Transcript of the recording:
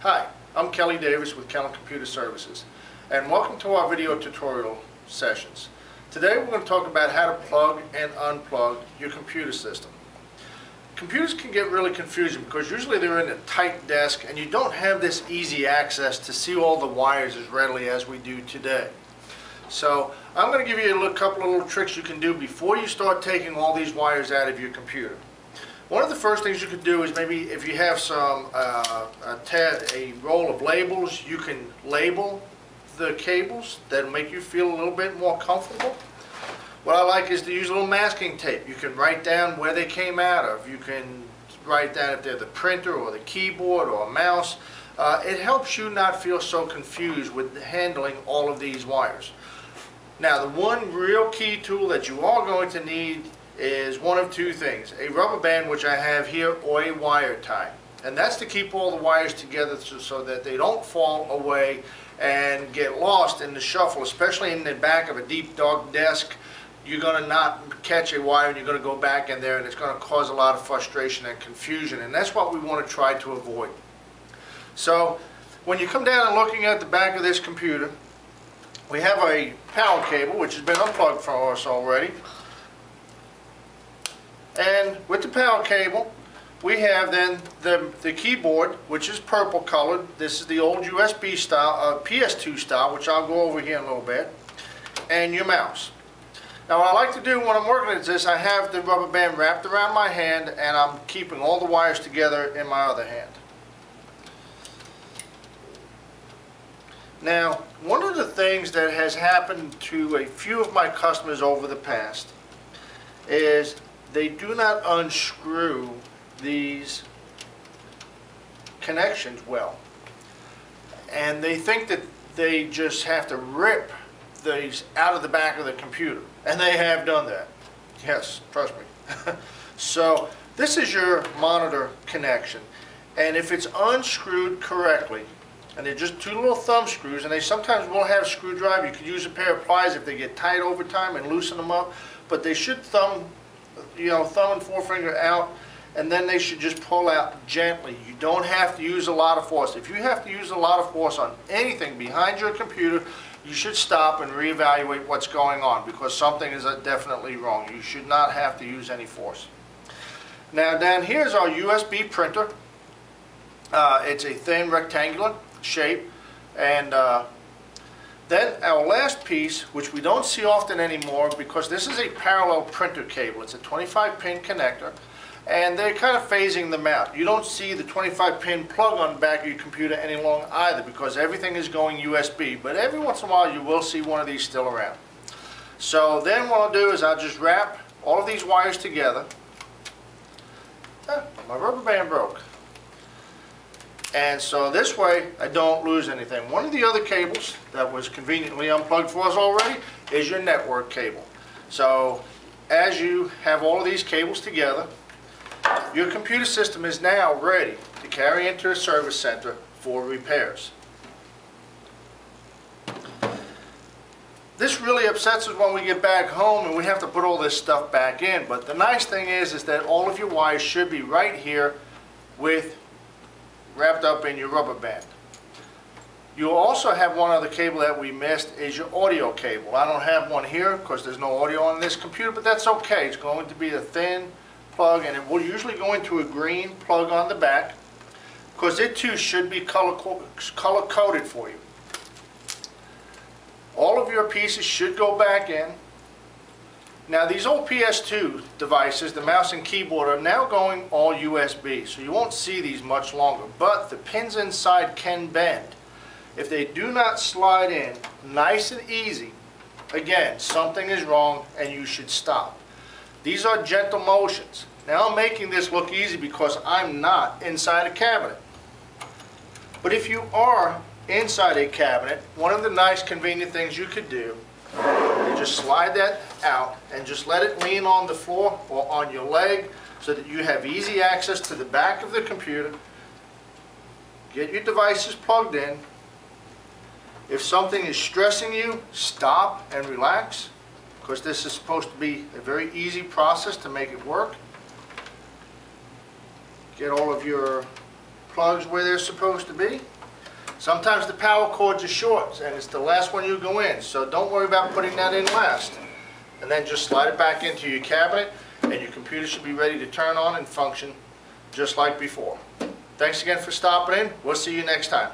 Hi, I'm Kelly Davis with Kelen Computer Services, and welcome to our video tutorial sessions. Today we're going to talk about how to plug and unplug your computer system. Computers can get really confusing because usually they're in a tight desk and you don't have this easy access to see all the wires as readily as we do today. So I'm going to give you a couple of little tricks you can do before you start taking all these wires out of your computer. One of the first things you could do is maybe if you have some a roll of labels, you can label the cables. That'll make you feel a little bit more comfortable. What I like is to use a little masking tape. You can write down where they came out of. You can write down if they're the printer or the keyboard or a mouse. It helps you not feel so confused with handling all of these wires. Now, the one real key tool that you are going to need is one of two things: a rubber band, which I have here, or a wire tie. And that's to keep all the wires together so that they don't fall away and get lost in the shuffle, especially in the back of a deep dark desk. You're going to not catch a wire and you're going to go back in there and it's going to cause a lot of frustration and confusion, and that's what we want to try to avoid. So when you come down and looking at the back of this computer, we have a power cable which has been unplugged for us already. And with the power cable, we have then the keyboard, which is purple colored. This is the old USB style, PS2 style, which I'll go over here in a little bit, and your mouse. Now, what I like to do when I'm working at this, I have the rubber band wrapped around my hand, and I'm keeping all the wires together in my other hand. Now, one of the things that has happened to a few of my customers over the past is they do not unscrew these connections well, and they think that they just have to rip these out of the back of the computer, and they have done that. Yes, trust me. So this is your monitor connection, and if it's unscrewed correctly, and they're just two little thumb screws, and they sometimes will have a screwdriver. You could use a pair of pliers if they get tight over time and loosen them up, but they should thumb and forefinger out, and then they should just pull out gently. You don't have to use a lot of force. If you have to use a lot of force on anything behind your computer, you should stop and reevaluate what's going on, because something is definitely wrong. You should not have to use any force. Now, down here is our USB printer. It's a thin rectangular shape, and then our last piece, which we don't see often anymore because this is a parallel printer cable. It's a 25-pin connector, and they're kind of phasing them out. You don't see the 25-pin plug on the back of your computer any longer either, because everything is going USB, but every once in a while you will see one of these still around. So then what I'll do is I'll just wrap all of these wires together. My rubber band broke. And so this way I don't lose anything. One of the other cables that was conveniently unplugged for us already is your network cable. So as you have all of these cables together, your computer system is now ready to carry into a service center for repairs. This really upsets us when we get back home and we have to put all this stuff back in, but the nice thing is that all of your wires should be right here wrapped up in your rubber band. You'll also have one other cable that we missed, is your audio cable. I don't have one here because there's no audio on this computer, but that's okay. It's going to be a thin plug, and it will usually go into a green plug on the back, because it too should be color coded for you. All of your pieces should go back in. Now, these old PS2 devices, the mouse and keyboard, are now going all USB, so you won't see these much longer, but the pins inside can bend. If they do not slide in nice and easy, again, something is wrong and you should stop. These are gentle motions. Now, I'm making this look easy because I'm not inside a cabinet. But if you are inside a cabinet, one of the nice convenient things you could do, you just slide that out and just let it lean on the floor or on your leg so that you have easy access to the back of the computer. Get your devices plugged in. If something is stressing you, stop and relax, because this is supposed to be a very easy process to make it work. Get all of your plugs where they're supposed to be. Sometimes the power cords are short and it's the last one you go in, so don't worry about putting that in last. And then just slide it back into your cabinet and your computer should be ready to turn on and function just like before. Thanks again for stopping in. We'll see you next time.